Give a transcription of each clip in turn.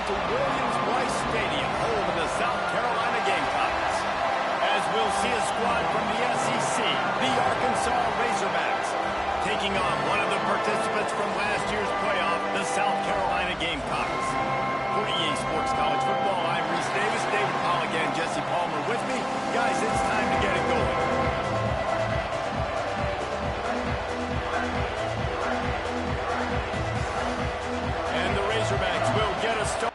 to Williams-Brice Stadium, home of the South Carolina Gamecocks. As we'll see a squad from the SEC, the Arkansas Razorbacks, taking on one of the participants from last year's playoff, the South Carolina Gamecocks. For EA Sports College Football, I'm Reese Davis, David Pollock, and Jesse Palmer with me. Guys, it's time to get it going. And the Razorbacks will get a start.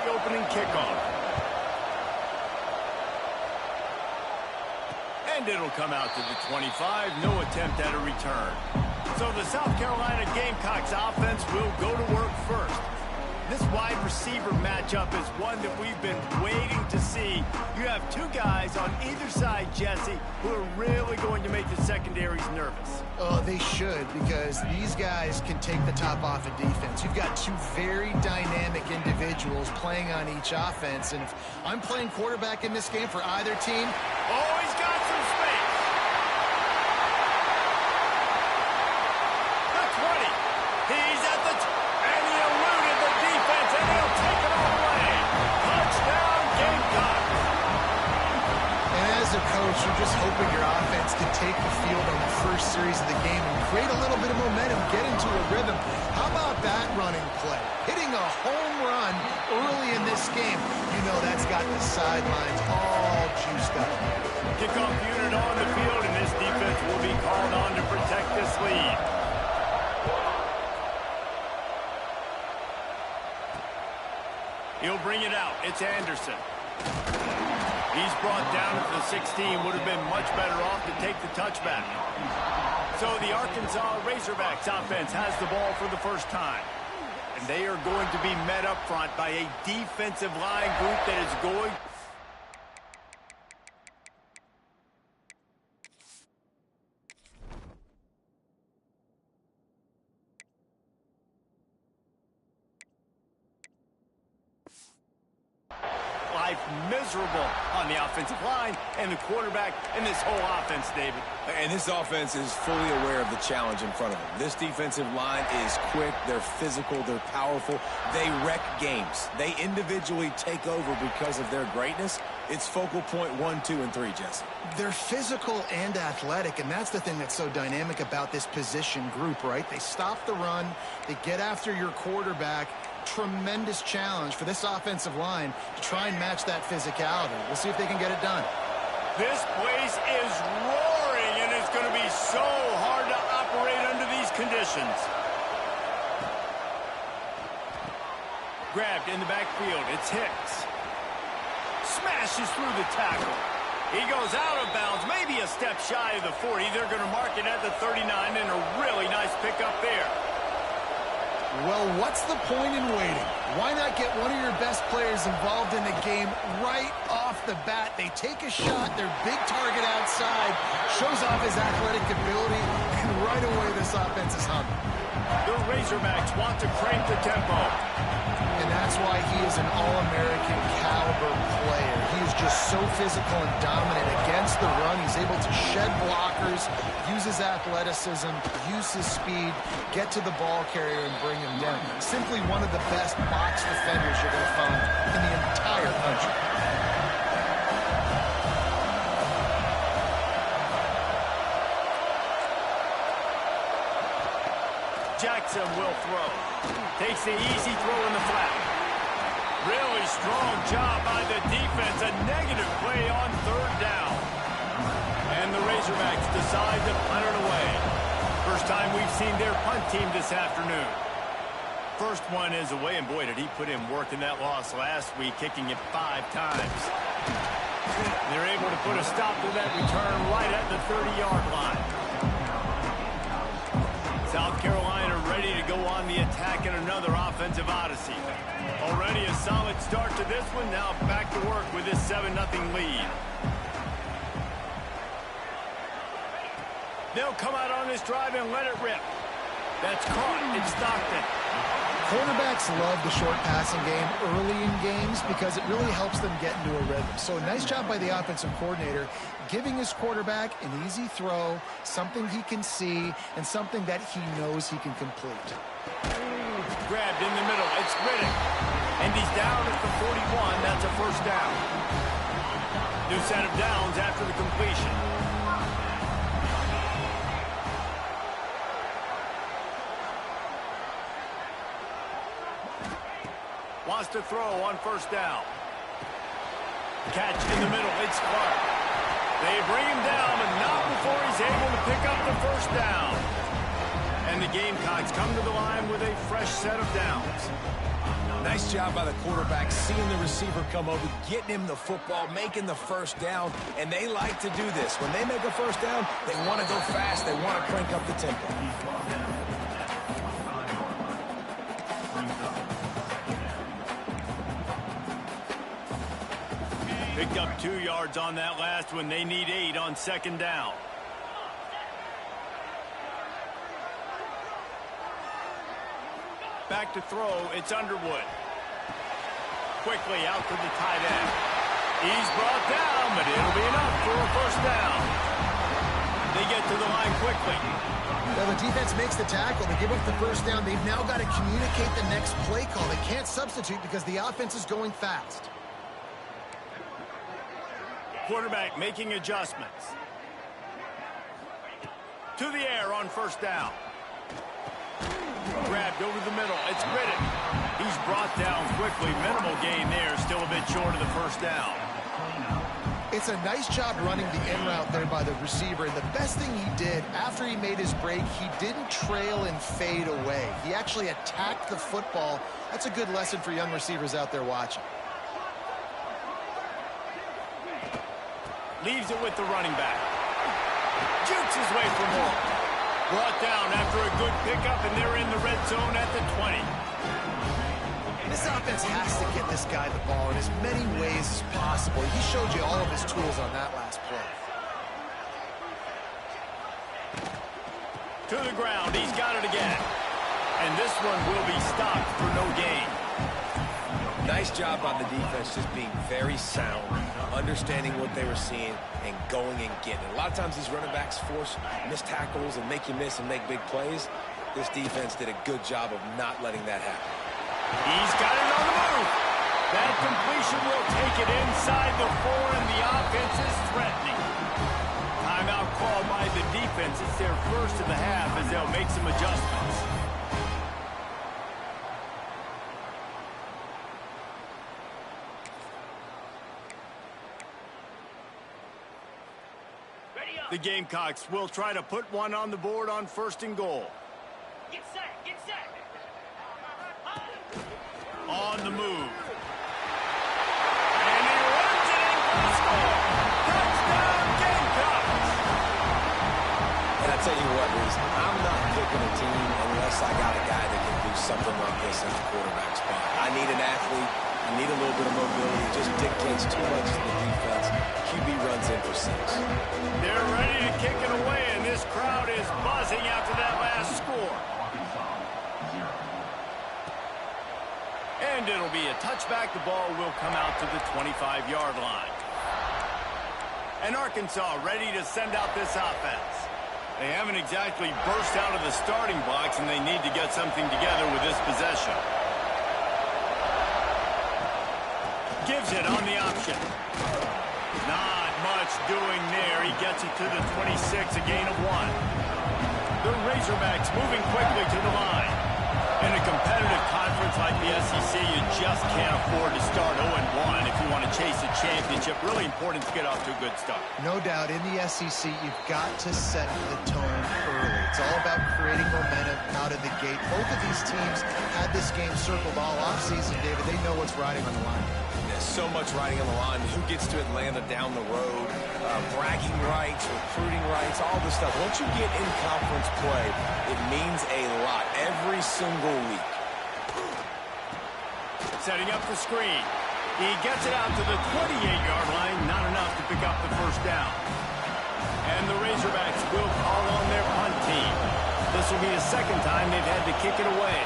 The opening kickoff. And it'll come out to the 25. No attempt at a return. So the South Carolina Gamecocks offense will go to work first. This wide receiver matchup is one that we've been waiting to see. You have two guys on either side, Jesse, who are really going to make the secondaries nervous. Oh, they should, because these guys can take the top off of defense. You've got two very dynamic individuals playing on each offense, and if I'm playing quarterback in this game for either team... Oh, he's got some space. The 20. He's at the... and he eluded the defense, and he'll take it all away. Touchdown, Gamecocks. And as a coach, you're just hoping your offense can take the field on the first series of the game and create a little bit of momentum, get into a rhythm. How about that running play? Hitting a home run early in this game. You know that's got the sidelines all juiced up. Kickoff unit on the field, and this defense will be called on to protect this lead. He'll bring it out. It's Anderson. He's brought down at the 16. Would have been much better off to take the touchback. So the Arkansas Razorbacks offense has the ball for the first time. And they are going to be met up front by a defensive line group that is going... life miserable on the offensive line and the quarterback and this whole offense, David. And this offense is fully aware of the challenge in front of them. This defensive line is quick, they're physical, they're powerful, they wreck games. They individually take over because of their greatness. It's focal point 1, 2, and 3, Jesse. They're physical and athletic, and that's the thing that's so dynamic about this position group, right? They stop the run, they get after your quarterback. Tremendous challenge for this offensive line to try and match that physicality. We'll see if they can get it done. This place is roaring, and it's going to be so hard to operate under these conditions. Grabbed in the backfield. It's Hicks. Smashes through the tackle. He goes out of bounds, maybe a step shy of the 40. They're going to mark it at the 39, and a really nice pickup there. Well, what's the point in waiting? Why not get one of your best players involved in the game right off the bat? They take a shot, their big target outside, shows off his athletic ability, and right away this offense is humming. The Razorbacks want to crank the tempo. And that's why he is an All-American caliber player. He is just so physical and dominant against the run. He's able to shed blockers, use his athleticism, use his speed, get to the ball carrier and bring him down. Simply one of the best box defenders you're going to find in the entire country. Jackson will throw. Takes the easy throw in the flat. Really strong job by the defense. A negative play on third down. And the Razorbacks decide to punt it away. First time we've seen their punt team this afternoon. First one is away, and boy, did he put in work in that loss last week, kicking it 5 times. They're able to put a stop to that return right at the 30-yard line. South Carolina ready to go on the attack in another offensive odyssey. Already a solid start to this one. Now back to work with this 7-0 lead. They'll come out on this drive and let it rip. That's caught. It's Stockton. Quarterbacks love the short passing game early in games because it really helps them get into a rhythm. So nice job by the offensive coordinator giving his quarterback an easy throw, something he can see, and something that he knows he can complete. Grabbed in the middle. It's Riddick. And he's down at the 41. That's a first down. New set of downs after the completion. Wants to throw on first down. Catch in the middle. It's Clark. They bring him down, but not before he's able to pick up the first down. And the Gamecocks come to the line with a fresh set of downs. Nice job by the quarterback, seeing the receiver come over, getting him the football, making the first down, and they like to do this. When they make a first down, they want to go fast. They want to crank up the tempo. Picked up 2 yards on that last one. They need 8 on second down. Back to throw. It's Underwood. Quickly out to the tight end. He's brought down, but it'll be enough for a first down. They get to the line quickly. Well, the defense makes the tackle. They give up the first down. They've now got to communicate the next play call. They can't substitute because the offense is going fast. Quarterback making adjustments. To the air on first down. Grabbed over the middle. It's Riddick. He's brought down quickly. Minimal gain there. Still a bit short of the first down. It's a nice job running the in route there by the receiver. And the best thing he did after he made his break, he didn't trail and fade away. He actually attacked the football. That's a good lesson for young receivers out there watching. Leaves it with the running back. Jukes his way for more. Brought down after a good pickup, and they're in the red zone at the 20. This offense has to get this guy the ball in as many ways as possible. He showed you all of his tools on that last play. To the ground. He's got it again. And this one will be stopped for no gain. Nice job on the defense, just being very sound, understanding what they were seeing, and going and getting it. A lot of times these running backs force missed tackles and make you miss and make big plays. This defense did a good job of not letting that happen. He's got it on the move. That completion will take it inside the 4, and the offense is threatening. Timeout called by the defense. It's their first of the half as they'll make some adjustments. The Gamecocks will try to put one on the board on first and goal. Get set, get set. On the move. And he runs it in for the score. Touchdown, Gamecocks. And I tell you what, Reese, I'm not picking a team unless I got a guy that can do something like this at the quarterback spot. I need an athlete. I need a little bit of mobility. It just dictates too much to the defense. QB runs in for 6. They're ready to kick it away, and this crowd is buzzing after that last score. And it'll be a touchback. The ball will come out to the 25-yard line. And Arkansas ready to send out this offense. They haven't exactly burst out of the starting blocks, and they need to get something together with this possession. Gives it on the option. Not much doing there. He gets it to the 26, a gain of 1. The Razorbacks moving quickly to the line. In a competitive conference like the SEC, you just can't afford to start 0-1 if you want to chase a championship. Really important to get off to a good start. No doubt, in the SEC, you've got to set the tone early. It's all about creating momentum out of the gate. Both of these teams had this game circled all offseason, David. They know what's riding on the line. There's so much riding on the line. Who gets to Atlanta down the road? Bragging rights, recruiting rights, all this stuff. Once you get in conference play, it means a lot every single week. Setting up the screen. He gets it out to the 28-yard line. Not enough to pick up the first down. And the Razorbacks will call on their punt team. This will be the second time they've had to kick it away.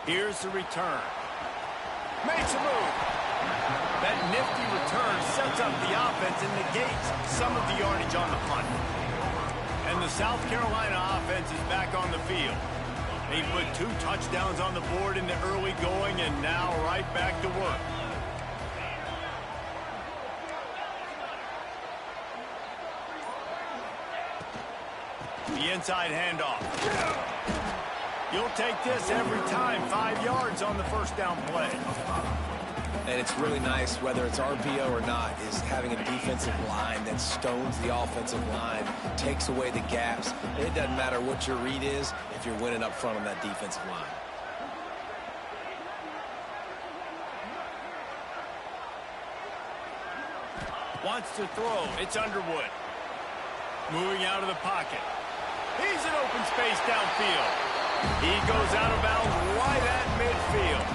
Here's the return. Makes a move. That nifty return sets up the offense and negates some of the yardage on the punt. And the South Carolina offense is back on the field. They put 2 touchdowns on the board in the early going and now right back to work. The inside handoff. You'll take this every time. 5 yards on the first down play. And it's really nice, whether it's RPO or not, is having a defensive line that stones the offensive line, takes away the gaps. It doesn't matter what your read is if you're winning up front on that defensive line. Wants to throw. It's Underwood. Moving out of the pocket. He's in open space downfield. He goes out of bounds right at midfield.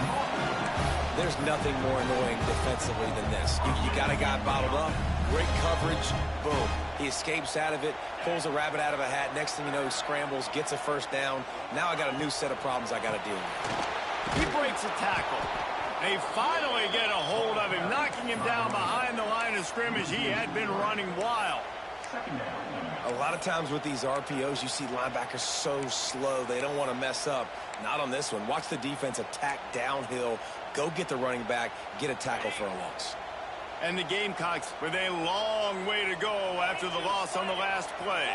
There's nothing more annoying defensively than this. You got a guy bottled up, great coverage, boom. He escapes out of it, pulls a rabbit out of a hat. Next thing you know, he scrambles, gets a first down. Now I got a new set of problems I got to deal with. He breaks a tackle. They finally get a hold of him, knocking him down behind the line of scrimmage. He had been running wild. A lot of times with these RPOs, you see linebackers so slow. They don't want to mess up. Not on this one. Watch the defense attack downhill, go get the running back, get a tackle for a loss. And the Gamecocks with a long way to go after the loss on the last play.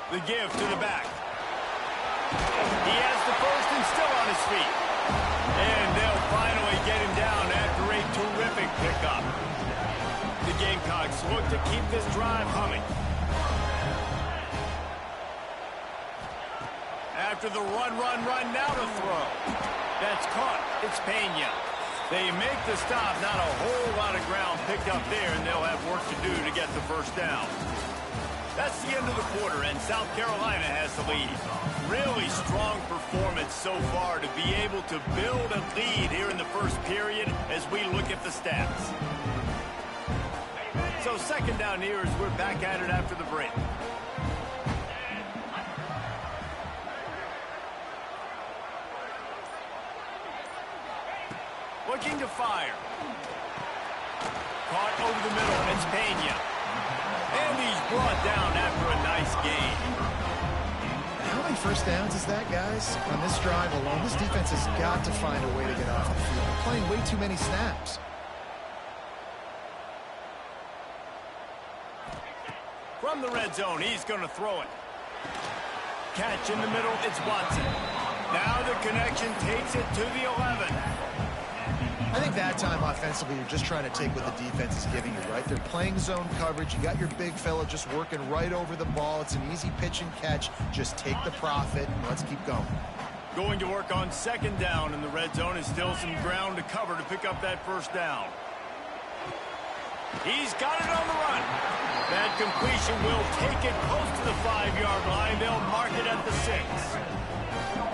The give to the back. He has the first and still on his feet. And they'll finally get him down after a terrific pickup. The Gamecocks look to keep this drive humming. After the run, now to throw. That's caught. It's Pena. They make the stop. Not a whole lot of ground picked up there, and they'll have work to do to get the first down. That's the end of the quarter, and South Carolina has the lead. Really strong performance so far to be able to build a lead here in the first period as we look at the stats. So second down here as we're back at it after the break. Looking to fire. Caught over the middle. It's Pena. And he's brought down after a nice gain. How many first downs is that, guys? On this drive alone, this defense has got to find a way to get off the field. They're playing way too many snaps. From the red zone, he's going to throw it. Catch in the middle, it's Watson. Now the connection takes it to the 11. I think that time offensively, you're just trying to take what the defense is giving you, right? They're playing zone coverage. You got your big fella just working right over the ball. It's an easy pitch and catch. Just take the profit and let's keep going. Going to work on second down in the red zone is still some ground to cover to pick up that first down. He's got it on the run. That completion will take it close to the 5-yard line. They'll mark it at the 6.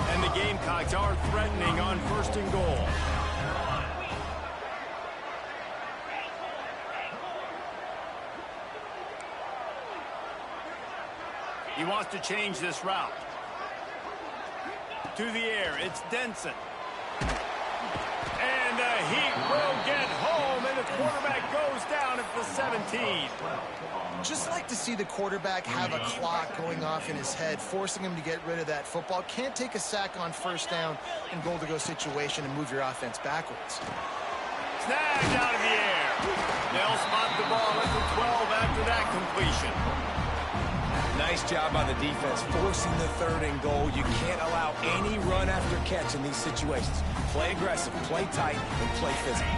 And the Gamecocks are threatening on first and goal. He wants to change this route. To the air, it's Denson. And he will get home, and the quarterback goes down at the 17. Just like to see the quarterback have a clock going off in his head, forcing him to get rid of that football. Can't take a sack on first down in goal-to-go situation and move your offense backwards. Snagged out of the air. They'll spot the ball at the 12 after that completion. Nice job by the defense, forcing the third and goal. You can't allow any run after catch in these situations. Play aggressive, play tight, and play physical.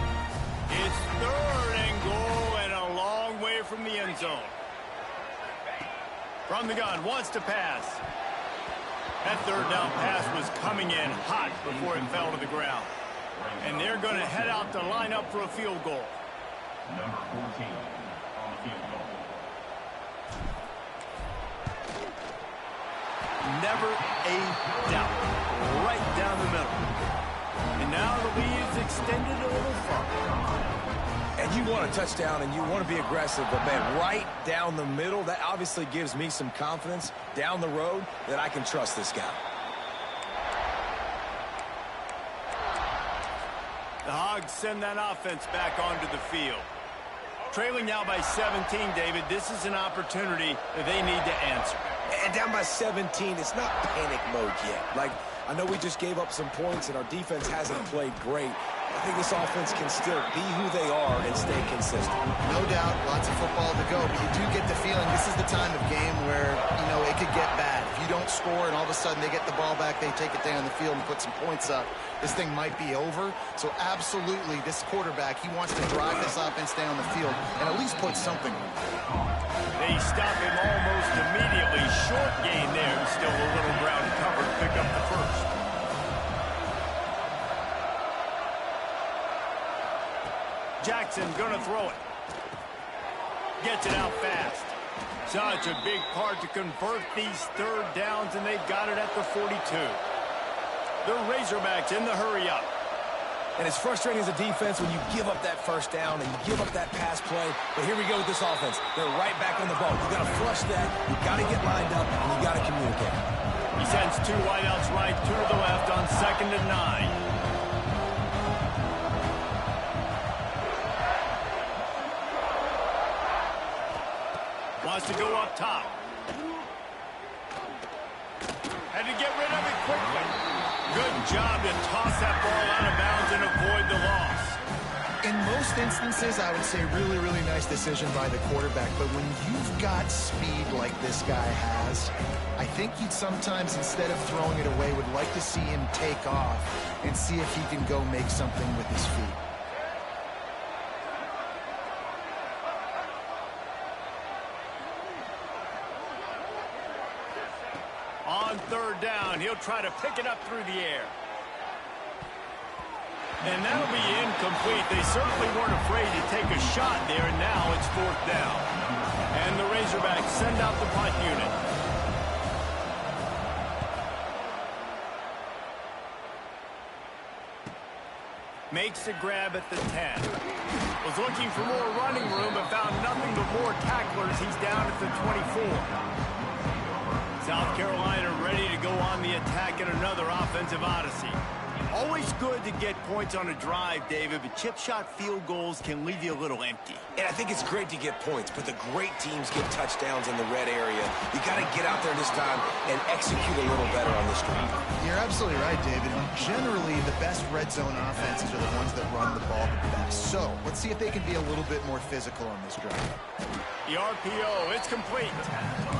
It's third and goal and a long way from the end zone. From the gun, wants to pass. That third down pass was coming in hot before it fell to the ground. And they're going to head out to line up for a field goal. Number 14 on the field goal. Never a doubt. Right down the middle. And now the lead is extended a little further. And you want a touchdown and you want to be aggressive, but man, right down the middle, that obviously gives me some confidence down the road that I can trust this guy. The Hogs send that offense back onto the field. Trailing now by 17, David. This is an opportunity that they need to answer. And down by 17, it's not panic mode yet. Like, I know we just gave up some points and our defense hasn't played great. I think this offense can still be who they are and stay consistent. No doubt, lots of football to go, but you do get the feeling this is the time of game where, you know, it could get bad. If you don't score and all of a sudden they get the ball back, they take it down the field and put some points up, this thing might be over. So absolutely, this quarterback, he wants to drive this offense down the field and at least put something on. They stop him almost immediately. Short gain there. Still a little ground to cover to pick up the first. Jackson gonna throw it. Gets it out fast. Such a big part to convert these third downs, and they've got it at the 42. The Razorbacks in the hurry-up. And it's frustrating as a defense when you give up that first down and you give up that pass play. But here we go with this offense. They're right back on the ball. You got to flush that. You got to get lined up, and you got to communicate. He sends two wideouts right, two to the left on 2nd and 9. Wants to go up top. Had to get rid of it quickly. Good job to toss that ball out of bounds and avoid the loss. In most instances, I would say really, really nice decision by the quarterback. But when you've got speed like this guy has, I think you'd sometimes, instead of throwing it away, would like to see him take off and see if he can go make something with his feet. On 3rd down, he'll try to pick it up through the air. And that'll be incomplete. They certainly weren't afraid to take a shot there, and now it's 4th down. And the Razorbacks send out the punt unit. Makes the grab at the 10. Was looking for more running room, but found nothing but more tacklers. He's down at the 24. South Carolina ready to go on the attack in another offensive odyssey. Always good to get points on a drive, David, but chip shot field goals can leave you a little empty. And I think it's great to get points, but the great teams get touchdowns in the red area. You got to get out there this time and execute a little better on this drive. You're absolutely right, David. Generally, the best red zone offenses are the ones that run the ball the best. So let's see if they can be a little bit more physical on this drive. The RPO, it's complete.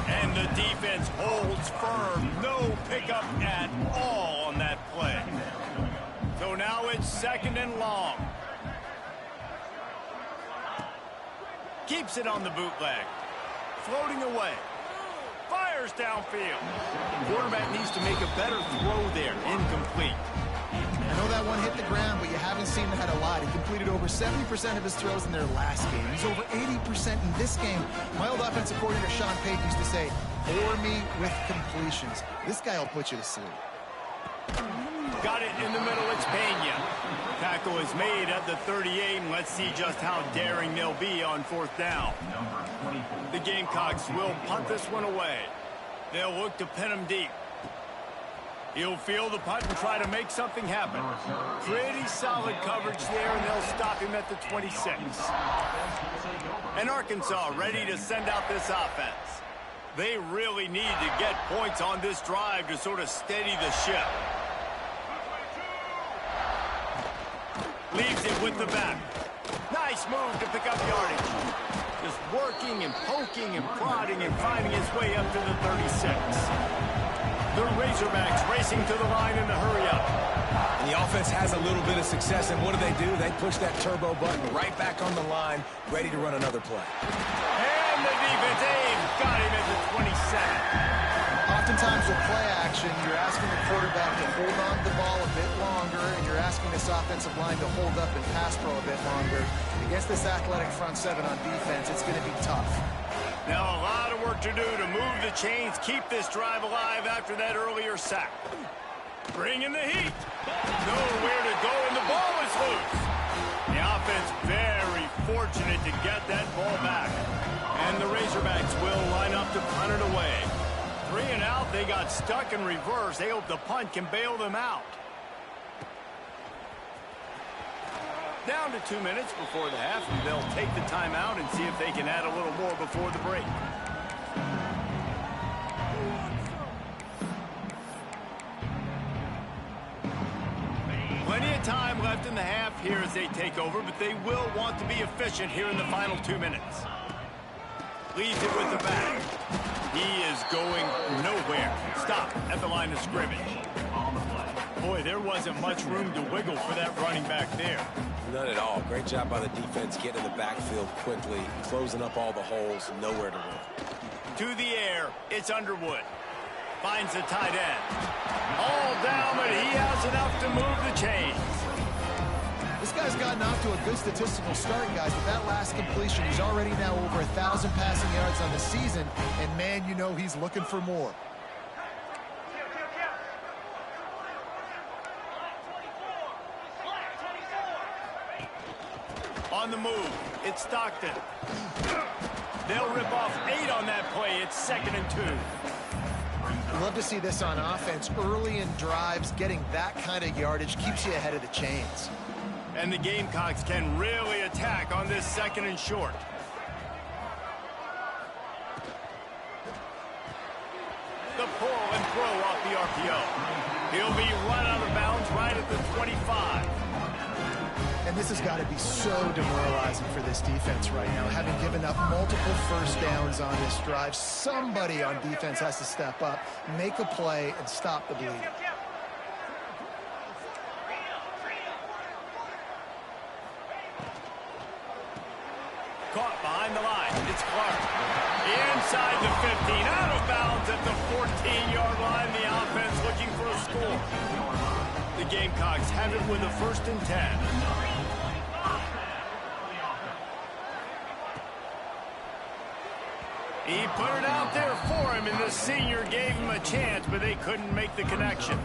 And the defense holds firm. No pickup at all on that play. So now it's 2nd and long. Keeps it on the bootleg. Floating away. Fires downfield. Quarterback needs to make a better throw there. Incomplete. I know that one hit the ground, but you haven't seen that a lot. He completed over 70% of his throws in their last game. He's over 80% in this game. My old offensive coordinator, Sean Payton, used to say, bore me with completions. This guy will put you to sleep. Got it in the middle, it's Pena. Tackle is made at the 38, and let's see just how daring they'll be on 4th down. The Gamecocks will punt this one away. They'll look to pin him deep. He'll field the punt and try to make something happen. Pretty solid coverage there, and they'll stop him at the 26. And Arkansas ready to send out this offense. They really need to get points on this drive to sort of steady the ship. Leaves it with the back. Nice move to pick up yardage. Just working and poking and prodding and finding his way up to the 36. The Razorbacks racing to the line in the hurry-up. And the offense has a little bit of success, and what do? They push that turbo button right back on the line, ready to run another play. And the defense got him at the 27. Oftentimes with play action, you're asking the quarterback to hold on to the ball a bit longer, and you're asking this offensive line to hold up and pass pro a bit longer. Against this athletic front seven on defense, it's going to be tough. Now a lot of work to do to move the chains, keep this drive alive after that earlier sack. Bring in the heat. Nowhere to go, and the ball is loose. The offense very fortunate to get that ball back. And the Razorbacks will line up to punt it away. 3 and out, they got stuck in reverse. They hope the punt can bail them out. Down to 2 minutes before the half, and they'll take the timeout and see if they can add a little more before the break. Plenty of time left in the half here as they take over, but they will want to be efficient here in the final 2 minutes. Leads it with the back. He is going nowhere. Stop at the line of scrimmage. Boy, there wasn't much room to wiggle for that running back there. None at all. Great job by the defense getting in the backfield quickly, closing up all the holes, nowhere to run. To the air, it's Underwood. Finds the tight end. All down, but he has enough to move the chains. This guy's gotten off to a good statistical start, guys. With that last completion, he's already now over 1,000 passing yards on the season, and man, you know he's looking for more. On the move, it's Stockton. They'll rip off 8 on that play. It's 2nd and 2. Love to see this on offense. Early in drives, getting that kind of yardage keeps you ahead of the chains. And the Gamecocks can really attack on this 2nd and short. The pull and throw off the RPO. He'll be run out of bounds right at the 25. And this has got to be so demoralizing for this defense right now. Having given up multiple first downs on this drive, somebody on defense has to step up, make a play, and stop the bleeding. Caught behind the line. It's Clark. Inside the 15. Out of bounds at the 14-yard line. The offense looking for a score. The Gamecocks have it with a 1st and 10. He put it out there for him, and the senior gave him a chance, but they couldn't make the connection.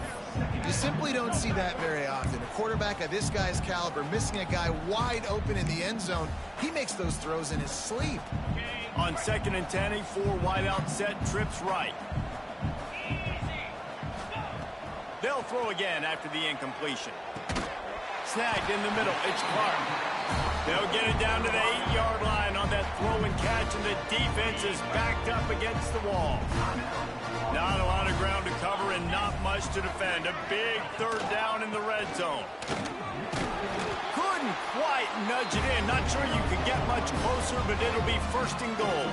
You simply don't see that very often. A quarterback of this guy's caliber missing a guy wide open in the end zone. He makes those throws in his sleep. On 2nd and 10, a 4-wide-out set, trips right. They'll throw again after the incompletion. Snagged in the middle, it's Clark. They'll get it down to the 8-yard line on that throw and catch, and the defense is backed up against the wall. Not a lot of ground to cover and not much to defend. A big 3rd down in the red zone. Couldn't quite nudge it in. Not sure you could get much closer, but it'll be 1st and goal.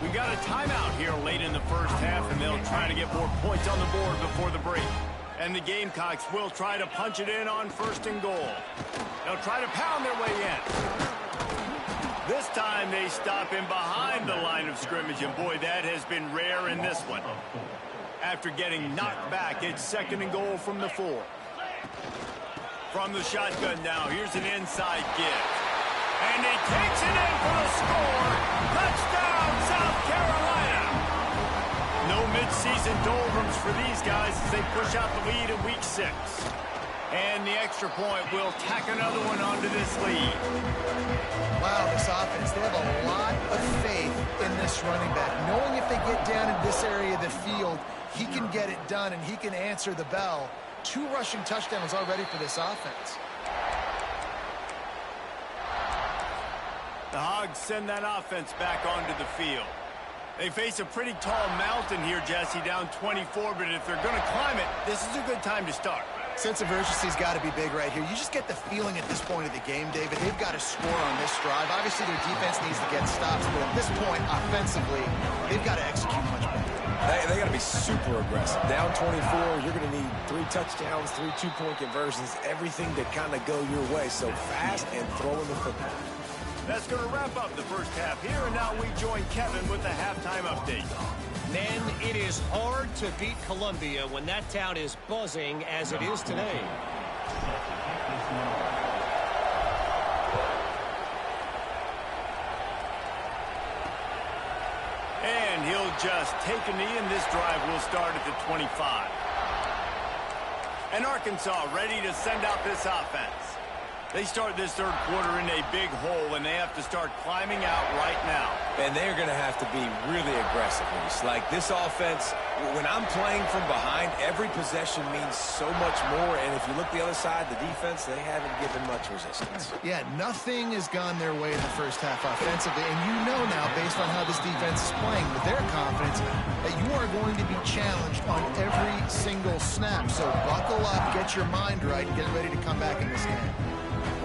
We got a timeout here late in the first half, and they'll try to get more points on the board before the break. And the Gamecocks will try to punch it in on 1st and goal. They'll try to pound their way in. This time they stop him behind the line of scrimmage, and boy, that has been rare in this one. After getting knocked back, it's 2nd and goal from the 4. From the shotgun now, here's an inside give. And he takes it in for the score. Touchdown, South Carolina. No midseason doldrums for these guys as they push out the lead in week 6. And the extra point will tack another one onto this lead. Wow, this offense, they have a lot of faith in this running back. Knowing if they get down in this area of the field, he can get it done and he can answer the bell. 2 rushing touchdowns already for this offense. The Hogs send that offense back onto the field. They face a pretty tall mountain here, Jesse, down 24, but if they're going to climb it, this is a good time to start. Sense of urgency's got to be big right here. You just get the feeling at this point of the game, David, they've got to score on this drive. Obviously, their defense needs to get stops, but at this point, offensively, they've got to execute much better. They got to be super aggressive. Down 24, you're going to need 3 touchdowns, 3 two-point conversions, everything to kind of go your way. So fast and throwing the football. That's going to wrap up the first half here, and now we join Kevin with the halftime update. Men, it is hard to beat Columbia when that town is buzzing as it is today. And he'll just take a knee, and this drive will start at the 25. And Arkansas ready to send out this offense. They start this third quarter in a big hole, and they have to start climbing out right now. And they're going to have to be really aggressive. Like this offense, when I'm playing from behind, every possession means so much more. And if you look the other side, the defense, they haven't given much resistance. Yeah, nothing has gone their way in the first half offensively. And you know now, based on how this defense is playing with their confidence, that you are going to be challenged on every single snap. So buckle up, get your mind right, and get ready to come back in this game.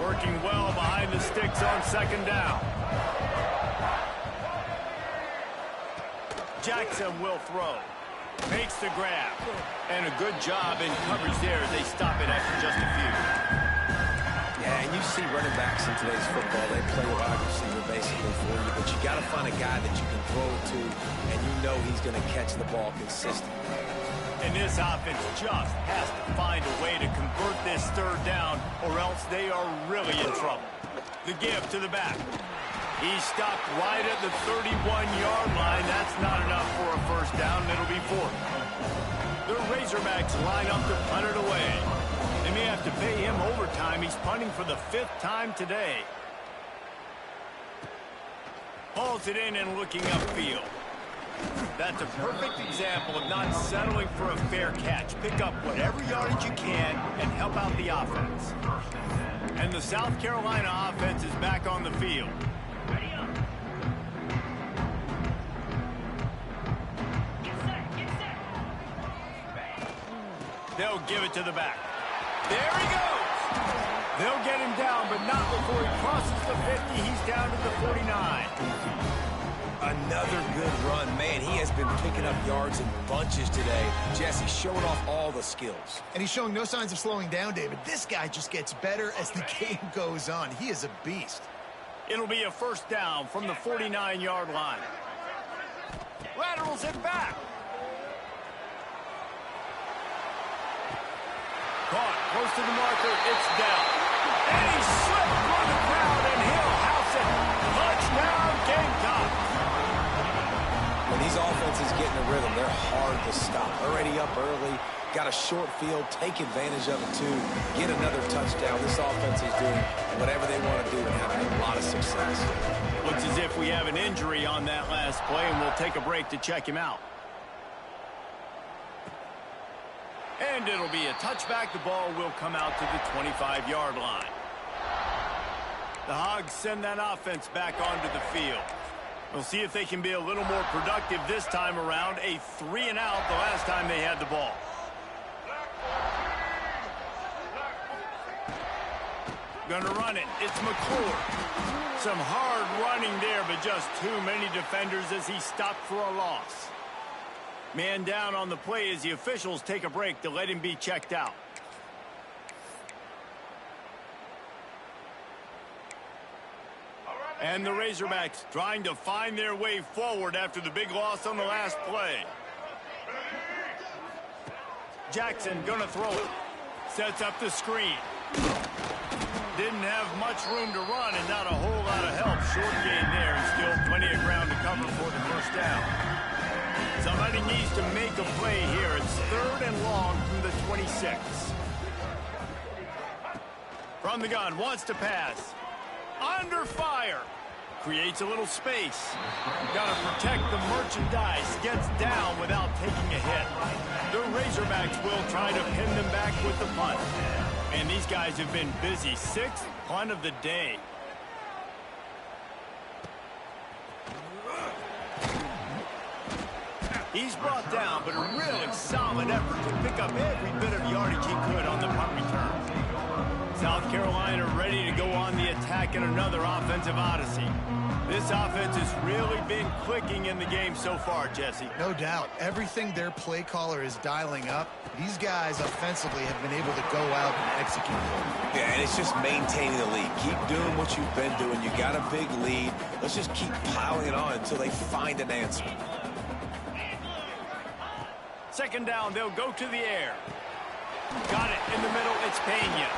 Working well behind the sticks on second down. Jackson will throw. Makes the grab. And a good job in coverage there as they stop it after just a few. Yeah, and you see running backs in today's football, they play wide receiver basically for you, but you got to find a guy that you can throw it to, and you know he's going to catch the ball consistently. And this offense just has to find a way to convert this third down, or else they are really in trouble. The give to the back. He's stopped right at the 31-yard line. That's not enough for a first down, and it'll be fourth. The Razorbacks line up to punt it away. They may have to pay him overtime. He's punting for the 5th time today. Hauls it in and looking upfield. That's a perfect example of not settling for a fair catch. Pick up whatever yardage you can and help out the offense. And the South Carolina offense is back on the field. They'll give it to the back. There he goes. They'll get him down, but not before he crosses the 50. He's down to the 49. Another good run. Man, he has been picking up yards in bunches today. Jesse showing off all the skills. And he's showing no signs of slowing down, David. This guy just gets better as the game goes on. He is a beast. It'll be a first down from the 49-yard line. Laterals it back. Caught close to the marker. It's down. And he slipped through the crowd, and he'll house it. Touchdown, Gamecocks. When these offenses get in a rhythm, they're hard to stop. Already up early, got a short field, take advantage of it too, get another touchdown. This offense is doing whatever they want to do and having a lot of success. Looks as if we have an injury on that last play, and we'll take a break to check him out. And it'll be a touchback. The ball will come out to the 25-yard line. The Hogs send that offense back onto the field. We'll see if they can be a little more productive this time around. A 3-and-out the last time they had the ball. Gonna run it. It's McClure. Some hard running there, but just too many defenders as he stopped for a loss. Man down on the play as the officials take a break to let him be checked out. And the Razorbacks trying to find their way forward after the big loss on the last play. Jackson gonna throw it. Sets up the screen. Didn't have much room to run and not a whole lot of help. Short gain there and still plenty of ground to cover for the first down. Somebody needs to make a play here. It's 3rd and long from the 26. From the gun, wants to pass. Under fire. Creates a little space. Got to protect the merchandise. Gets down without taking a hit. The Razorbacks will try to pin them back with the punt. And these guys have been busy. 6th punt of the day. He's brought down, but a really solid effort to pick up every bit of yardage he could on the punt return. South Carolina ready to go on the attack in another offensive odyssey. This offense has really been clicking in the game so far, Jesse. No doubt. Everything their play caller is dialing up, these guys offensively have been able to go out and execute. Yeah, and it's just maintaining the lead. Keep doing what you've been doing. You got a big lead. Let's just keep piling it on until they find an answer. 2nd down, they'll go to the air. Got it in the middle, it's Pena.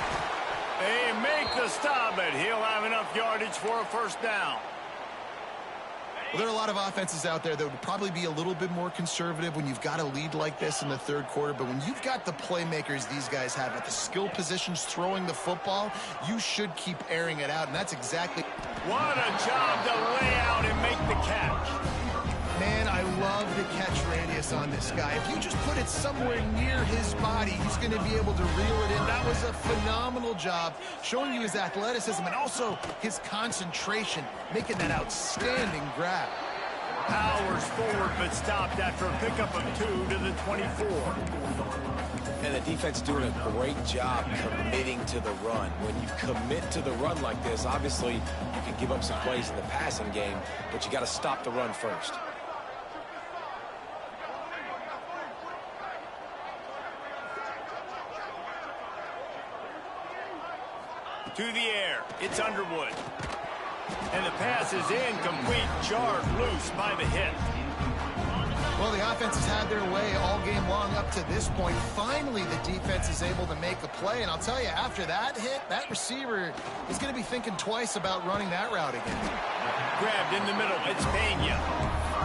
They make the stop, but he'll have enough yardage for a first down. Well, there are a lot of offenses out there that would probably be a little bit more conservative when you've got a lead like this in the 3rd quarter. But when you've got the playmakers these guys have at the skill positions throwing the football, you should keep airing it out. And that's exactly What a job to lay out and make the catch. Man, I love the catch radius on this guy. If you just put it somewhere near his body, he's going to be able to reel it in. That was a phenomenal job, showing you his athleticism and also his concentration, making that outstanding grab. Powers forward, but stopped after a pickup of 2 to the 24. And the defense doing a great job committing to the run. When you commit to the run like this, obviously you can give up some plays in the passing game, but you got to stop the run first. To the air, it's Underwood. And the pass is incomplete, jarred loose by the hit. Well, the offense has had their way all game long up to this point. Finally, the defense is able to make a play. And I'll tell you, after that hit, that receiver is going to be thinking twice about running that route again. Grabbed in the middle, it's Pena.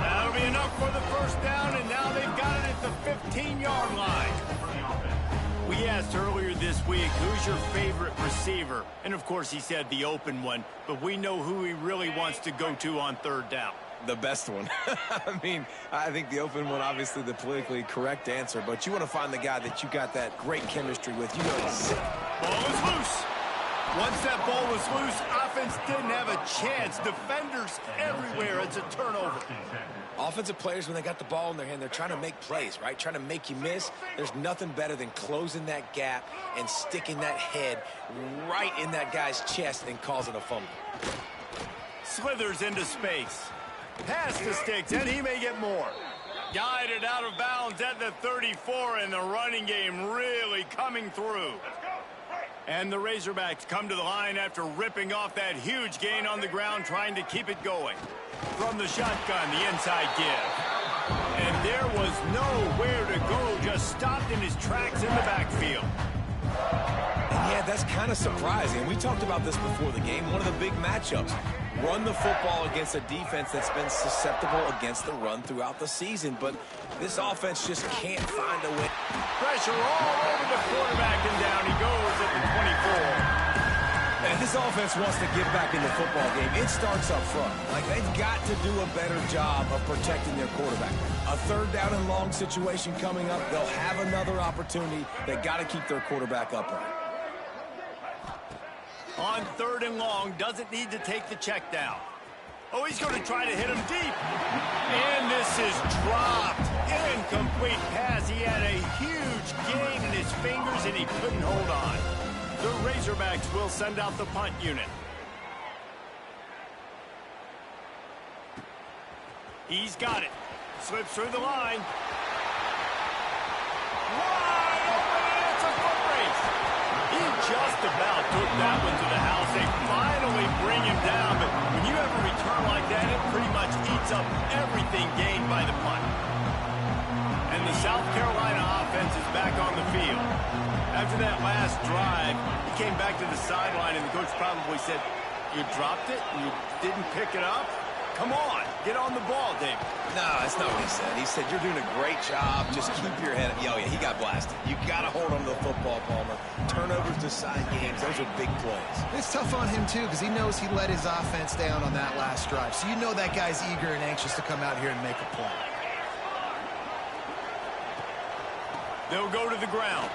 That'll be enough for the first down, and now they've got it at the 15-yard line. We asked earlier this week, who's your favorite receiver? And, of course, he said the open one, but we know who he really wants to go to on third down. The best one. I mean, I think the open one, obviously the politically correct answer, but you want to find the guy that you got that great chemistry with. You know, ball is loose. Once that ball was loose, offense didn't have a chance. Defenders everywhere. It's a turnover. Offensive players, when they got the ball in their hand, they're trying to make plays, right? Trying to make you miss. There's nothing better than closing that gap and sticking that head right in that guy's chest and causing a fumble. Slithers into space. Pass to Sticks, and he may get more. Guided out of bounds at the 34, and the running game really coming through. And the Razorbacks come to the line after ripping off that huge gain on the ground, trying to keep it going. From the shotgun, the inside give. And there was nowhere to go, just stopped in his tracks in the backfield. And yeah, that's kind of surprising. We talked about this before the game. One of the big matchups. Run the football against a defense that's been susceptible against the run throughout the season. But this offense just can't find a way. Pressure all over the quarterback, and down he goes at the 24. And this offense wants to get back in the football game. It starts up front. Like, they've got to do a better job of protecting their quarterback. A third down and long situation coming up. They'll have another opportunity. They got to keep their quarterback upright. On third and long, doesn't need to take the check down. Oh, he's going to try to hit him deep. And this is dropped. Incomplete pass. He had a huge gain in his fingers, and he couldn't hold on. The Razorbacks will send out the punt unit. He's got it. Slips through the line. Wide open, and it's a foot race. He just about took that one to the house. They finally bring him down, but when you have a return like that, it pretty much eats up everything gained by the punt. And the South Carolina offense is back on the field. After that last drive, he came back to the sideline, and the coach probably said, "You dropped it? You didn't pick it up? Come on, get on the ball, David." No, that's not what he said. He said, "You're doing a great job. Just keep your head up." Oh, yeah, he got blasted. You got to hold on to the football, Palmer. Turnovers decide games. Those are big plays. It's tough on him, too, because he knows he let his offense down on that last drive. So you know that guy's eager and anxious to come out here and make a play. They'll go to the ground.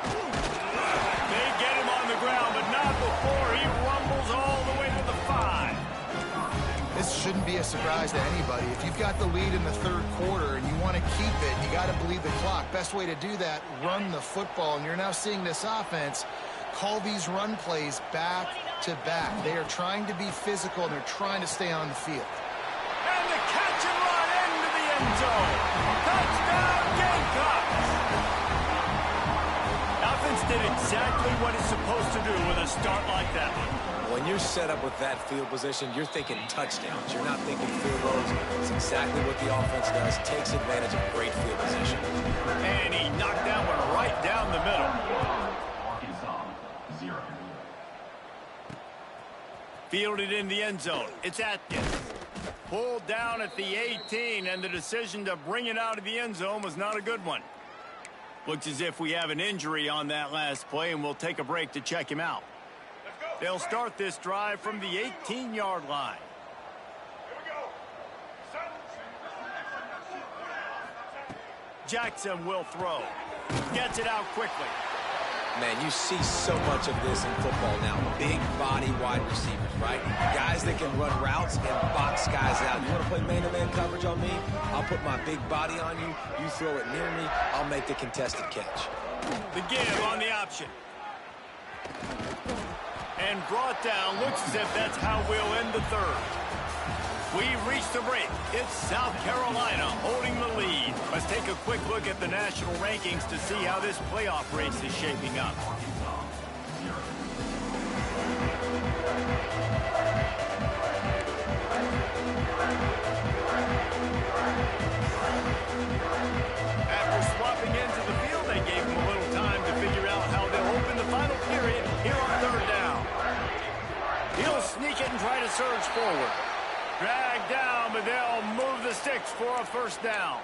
They get him on the ground, but not before he rumbles all the way to the 5. This shouldn't be a surprise to anybody. If you've got the lead in the third quarter and you want to keep it, you got to bleed the clock. Best way to do that, run the football. And you're now seeing this offense call these run plays back to back. They are trying to be physical, and they're trying to stay on the field. And the catch and run into the end zone. Touchdown, Gamecocks! Offense did exactly what it's supposed to do with a start like that one. When you're set up with that field position, you're thinking touchdowns. You're not thinking field goals. It's exactly what the offense does. Takes advantage of great field position. And he knocked that one right down the middle. Arkansas, 0. Fielded in the end zone. It's Atkins. Pulled down at the 18, and the decision to bring it out of the end zone was not a good one. Looks as if we have an injury on that last play, and we'll take a break to check him out. Let's go. They'll start this drive from the 18-yard line. Jackson will throw. Gets it out quickly. Man, you see so much of this in football now. Big body wide receivers, right? Guys that can run routes and box guys out. You want to play man-to-man coverage on me? I'll put my big body on you. You throw it near me, I'll make the contested catch. The give on the option. And brought down. Looks as if that's how we'll end the third. We reach the break. It's South Carolina holding the lead. Let's take a quick look at the national rankings to see how this playoff race is shaping up. After swapping into the field, they gave them a little time to figure out how they'll open the final period here on third down. He'll sneak it and try to surge forward. Dragged down, but they'll move the sticks for a first down.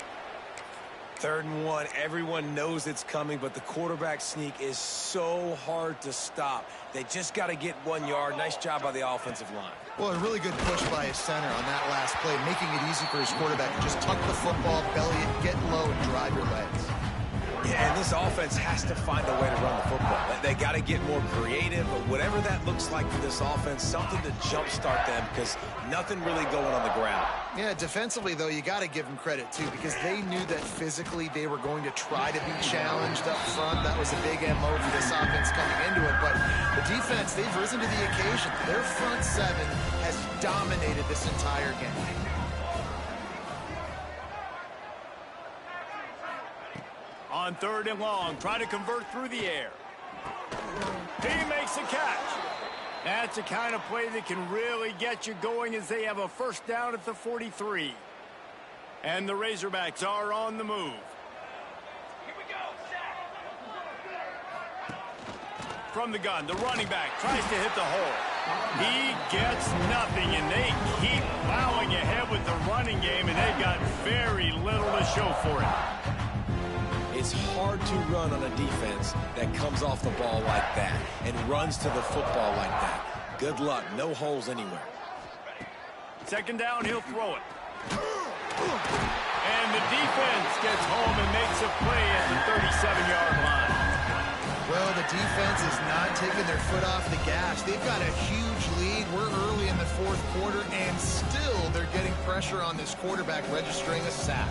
3rd and 1. Everyone knows it's coming, but the quarterback sneak is so hard to stop. They just got to get 1 yard. Nice job by the offensive line. Well, a really good push by his center on that last play, making it easy for his quarterback to just tuck the football, belly it, get low, and drive your legs. Yeah, and this offense has to find a way to run the football. They got to get more creative, but whatever that looks like for this offense, something to jumpstart them because nothing really going on the ground. Yeah, defensively, though, you got to give them credit, too, because they knew that physically they were going to try to be challenged up front. That was a big MO for this offense coming into it, but the defense, they've risen to the occasion. Their front seven has dominated this entire game. On 3rd and long, try to convert through the air. He makes a catch. That's the kind of play that can really get you going as they have a first down at the 43. And the Razorbacks are on the move. Here we go, sack. From the gun, the running back tries to hit the hole. He gets nothing, and they keep plowing ahead with the running game, and they've got very little to show for it. It's hard to run on a defense that comes off the ball like that and runs to the football like that. Good luck. No holes anywhere. 2nd down, he'll throw it. And the defense gets home and makes a play at the 37-yard line. Well, the defense is not taking their foot off the gas. They've got a huge lead. We're early in the 4th quarter, and still they're getting pressure on this quarterback, registering a sack.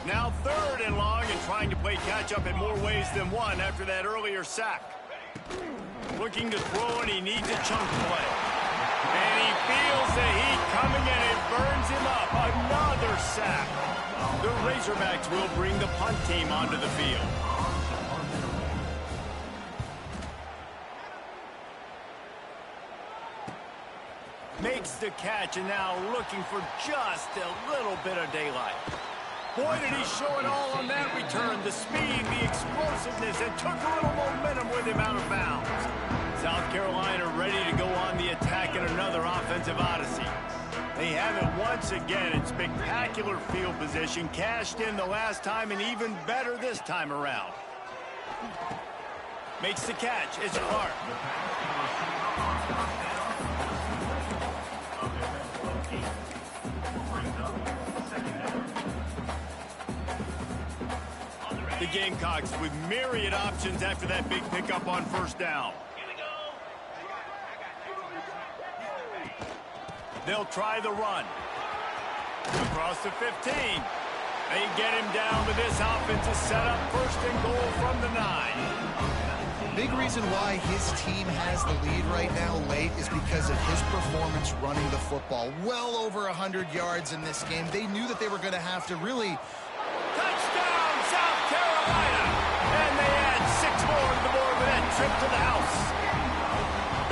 Now 3rd and long and trying to play catch-up in more ways than one after that earlier sack. Looking to throw, and he needs a chunk play. And he feels the heat coming, and it burns him up. Another sack. The Razorbacks will bring the punt team onto the field. Makes the catch, and now looking for just a little bit of daylight. Boy, did he show it all on that return. The speed, the explosiveness, and took a little momentum with him out of bounds. South Carolina ready to go on the attack in another offensive odyssey. They have it once again in spectacular field position, cashed in the last time, and even better this time around. Makes the catch. It's Clark. The Gamecocks with myriad options after that big pickup on 1st down. Here we go. They'll try the run. Across the 15. They get him down, but this offense is set up 1st and goal from the 9. Big reason why his team has the lead right now late is because of his performance running the football. Well over 100 yards in this game. They knew that they were going to have to really... Touchdown, South Carolina! And they add 6 more to the board with that trip to the house.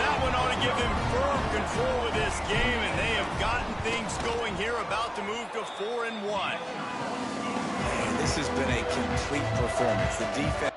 That one ought to give them firm control of this game, and they have gotten things going here, about to move to 4-1. Man, this has been a complete performance. The defense...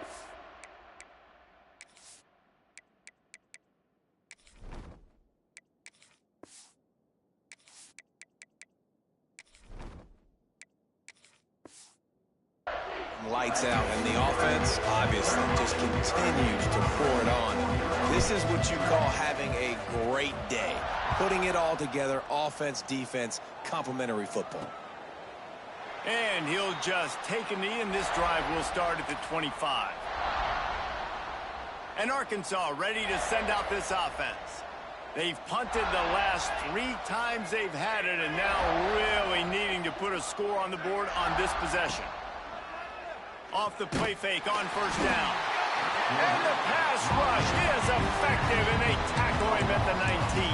lights out, and the offense obviously just continues to pour it on. This is what you call having a great day. Putting it all together, offense, defense, complementary football. And he'll just take a knee, and this drive will start at the 25. And Arkansas ready to send out this offense. They've punted the last 3 times they've had it, and now really needing to put a score on the board on this possession. Off the play fake on first down. And the pass rush is effective, and they tackle him at the 19.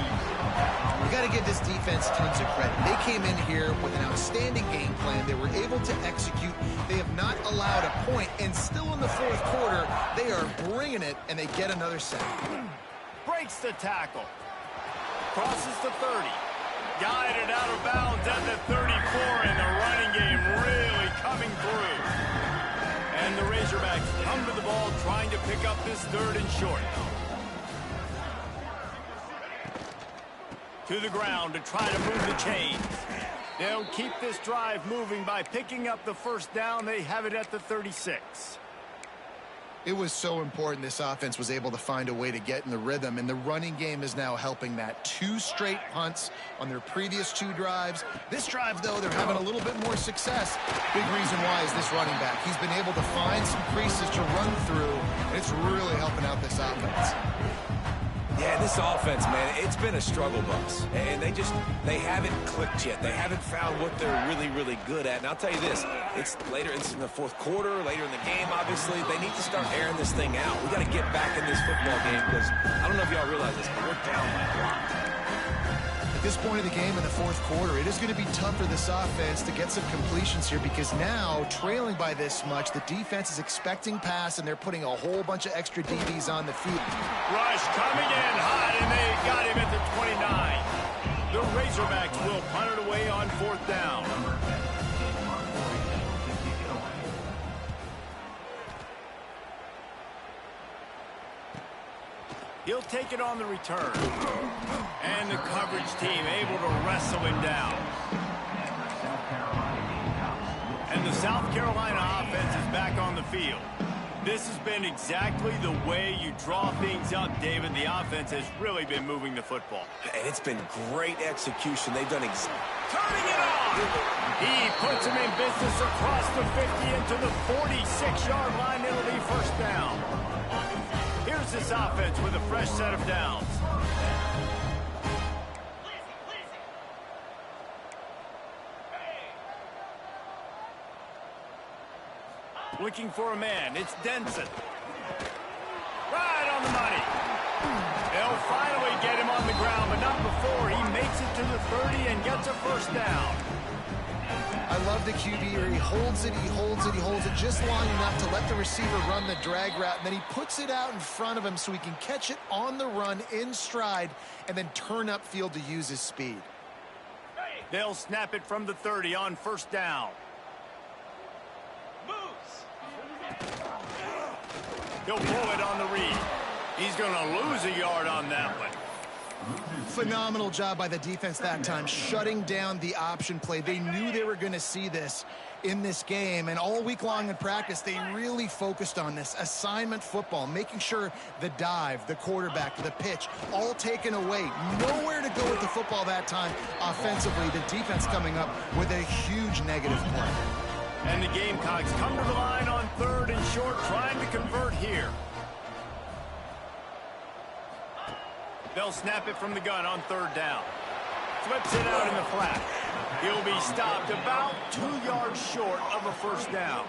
You got to give this defense tons of credit. They came in here with an outstanding game plan. They were able to execute. They have not allowed a point, and still in the fourth quarter, they are bringing it, and they get another sack. Breaks the tackle. Crosses the 30. Guided out of bounds at the 34, and the running game really coming through. And the Razorbacks come to the ball trying to pick up this 3rd and short. To the ground to try to move the chains. They'll keep this drive moving by picking up the first down. They have it at the 36. It was so important this offense was able to find a way to get in the rhythm, and the running game is now helping that. 2 straight punts on their previous 2 drives. This drive, though, they're having a little bit more success. Big reason why is this running back. He's been able to find some creases to run through, and it's really helping out this offense. Yeah, this offense, man, it's been a struggle bus. And they haven't clicked yet. They haven't found what they're really, really good at. And I'll tell you this, it's in the fourth quarter, later in the game, obviously. They need to start airing this thing out. We got to get back in this football game because I don't know if y'all realize this, but we're down by a lot. At this point of the game in the fourth quarter, it is going to be tough for this offense to get some completions here because now, trailing by this much, the defense is expecting pass, and they're putting a whole bunch of extra DBs on the field. Rush coming in hot, and they got him at the 29. The Razorbacks will punt it away on 4th down. He'll take it on the return. And the coverage team able to wrestle him down. And the South Carolina offense is back on the field. This has been exactly the way you draw things up, David. The offense has really been moving the football. And it's been great execution. They've done turning it on! He puts him in business across the 50 into the 46-yard line. It'll be first down. Here's this offense with a fresh set of downs. Looking for a man. It's Denson. Right on the money. They'll finally get him on the ground, but not before. He makes it to the 30 and gets a first down. I love the QB here. He holds it, he holds it, he holds it just long enough to let the receiver run the drag route, and then he puts it out in front of him so he can catch it on the run in stride and then turn upfield to use his speed. They'll snap it from the 30 on first down. He'll pull it on the read. He's going to lose a yard on that one. Phenomenal job by the defense that time, shutting down the option play. They knew they were going to see this in this game, and all week long in practice, they really focused on this assignment football, making sure the dive, the quarterback, the pitch, all taken away. Nowhere to go with the football that time offensively. The defense coming up with a huge negative play. And the Gamecocks come to the line on 3rd and short, trying to convert here. They'll snap it from the gun on 3rd down. Flips it out in the flat. He'll be stopped about 2 yards short of a first down.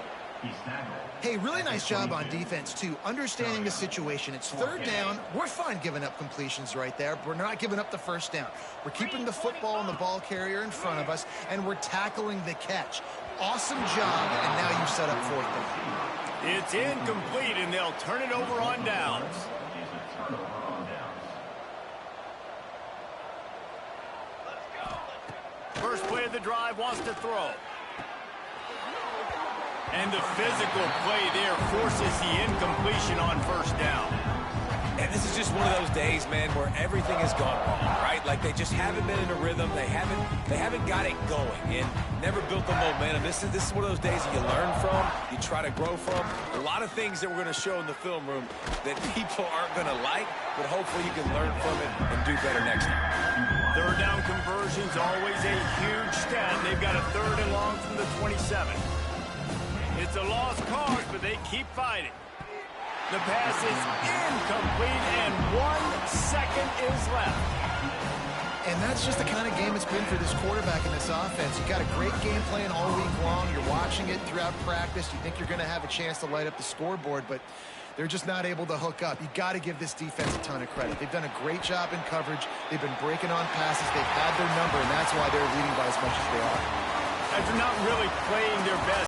Hey, really nice job on defense, too. Understanding the situation. It's 3rd down. We're fine giving up completions right there. We're not giving up the first down. We're keeping the football and the ball carrier in front of us, and we're tackling the catch. Awesome job, and now you've set up 4th down. It's incomplete, and they'll turn it over on downs. First play of the drive, wants to throw. And the physical play there forces the incompletion on first down. And this is just one of those days, man, where everything has gone wrong, right? Like they just haven't been in a rhythm. They haven't got it going and never built the momentum. This is one of those days that you learn from, you try to grow from. A lot of things that we're going to show in the film room that people aren't going to like, but hopefully you can learn from it and do better next time. Third down conversion's always a huge stat. They've got a 3rd and long from the 27. It's a lost cause, but they keep fighting. The pass is incomplete, and 1 second is left. And that's just the kind of game it's been for this quarterback in this offense. You got a great game plan all week long. You're watching it throughout practice. You think you're going to have a chance to light up the scoreboard, but they're just not able to hook up. You got to give this defense a ton of credit. They've done a great job in coverage. They've been breaking on passes. They've had their number, and that's why they're leading by as much as they are. After not really playing their best